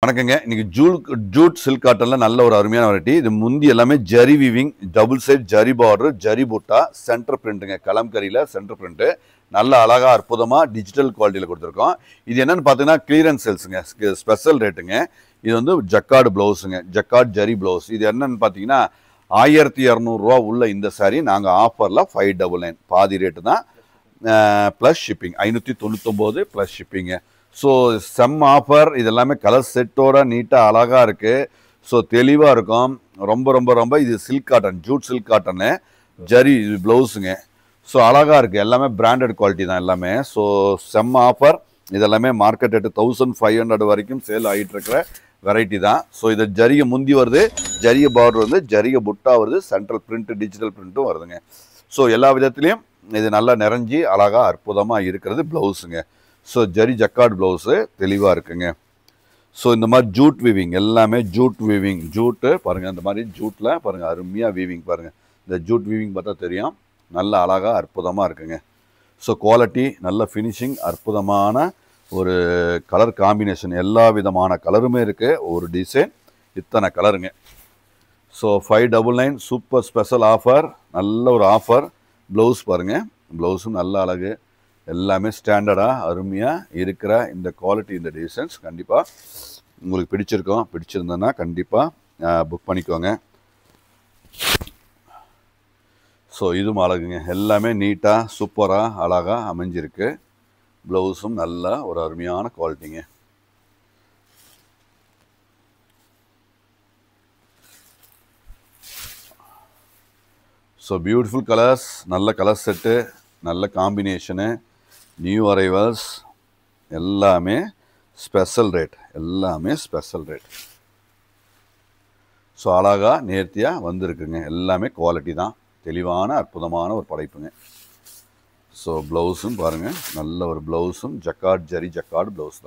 வணக்கங்க. இன்னைக்கு Jude silk காட்டன்ல நல்ல ஒரு அருமையான வெரைட்டி. இது முந்தி எல்லாமே zari weaving, double side zari border, zari butta, centre பிரிண்ட்டுங்க. கலம்கரியில சென்டர் பிரிண்ட். நல்ல அழகா அற்புதமா டிஜிட்டல் குவாலிட்டியில கொடுத்துருக்கோம். இது என்னன்னு பார்த்தீங்கன்னா கிளியரன்ஸ் சேல்ஸுங்க. ஸ்பெஷல் ரேட்டுங்க. இது வந்து ஜக்கார்டு பிளவுஸுங்க. Jacquard zari blouse. இது என்னன்னு பார்த்தீங்கன்னா 1200 ரூபா உள்ள இந்த சாரி நாங்கள் ஆஃபரில் 599 பாதி ரேட்டு தான். ப்ளஸ் ஷிப்பிங் 599 ப்ளஸ் ஷிப்பிங்க. ஸோ செம் ஆஃபர். இது எல்லாமே கலர் செட்டோட நீட்டாக அழகாக இருக்குது. ஸோ தெளிவாக இருக்கும். ரொம்ப ரொம்ப ரொம்ப இது silk cotton, Jude silk cotton, zari இது ப்ளவுஸுங்க. ஸோ அழகாக இருக்குது. எல்லாமே பிராண்டட் குவாலிட்டி தான் எல்லாமே. ஸோ செம் ஆஃபர். இதெல்லாமே மார்க்கெட் ரேட்டு 1500 வரைக்கும் சேல் ஆகிட்டு இருக்கிற வெரைட்டி தான். ஸோ இது ஜரிகை முந்தி வருது, ஜரிகை பார்டர் வந்து ஜரிகை புட்டா வருது, சென்ட்ரல் பிரிண்ட் டிஜிட்டல் பிரிண்ட்டும் வருதுங்க. ஸோ எல்லா விதத்துலேயும் இது நல்லா நிறைஞ்சி அழகாக அற்புதமாக இருக்கிறது ப்ளவுஸுங்க. ஸோ ஜரி ஜக்கார்டு ப்ளவுஸு தெளிவாக இருக்குங்க. ஸோ இந்த மாதிரி ஜூட் வீவிங் எல்லாமே ஜூட் வீவிங். ஜூட்டு பாருங்கள், இந்த மாதிரி ஜூட்டில் பாருங்கள் அருமையாக வீவிங் பாருங்கள். இந்த ஜூட் வீவிங் பார்த்தா தெரியும். நல்ல அழகாக அற்புதமாக இருக்குங்க. ஸோ குவாலிட்டி நல்ல ஃபினிஷிங், அற்புதமான ஒரு கலர் காம்பினேஷன். எல்லா விதமான கலருமே இருக்குது. ஒரு டிசைன் இத்தனை கலருங்க. So 599 super special offer. நல்ல ஒரு ஆஃபர். ப்ளவுஸ் பாருங்கள், ப்ளவுஸும் நல்ல அழகு. எல்லாமே ஸ்டாண்டர்டாக அருமையாக இருக்கிற இந்த குவாலிட்டி, இந்த டிசைன்ஸ் கண்டிப்பாக உங்களுக்கு பிடிச்சிருக்கோம். பிடிச்சிருந்ததுன்னா கண்டிப்பாக புக் பண்ணிக்கோங்க. ஸோ இதுவும் அழகுங்க. எல்லாமே நீட்டாக சூப்பராக அழகாக அமைஞ்சிருக்கு. ப்ளவுஸும் நல்ல ஒரு அருமையான குவாலிட்டிங்க. ஸோ பியூட்டிஃபுல் கலர்ஸ், நல்ல கலர் செட்டு, நல்ல காம்பினேஷனு, நியூ அரைவல்ஸ், எல்லாமே ஸ்பெஷல் ரேட். எல்லாமே ஸ்பெஷல் ரேட். ஸோ அழகாக நேர்த்தியாக வந்திருக்குங்க. எல்லாமே குவாலிட்டி தான். தெளிவான அற்புதமான ஒரு படைப்புங்க. ஸோ ப்ளவுஸும் பாருங்கள், நல்ல ஒரு ப்ளவுஸும் ஜக்கார்ட் ஜரி ஜக்கார்டு ப்ளவுஸ் தான்.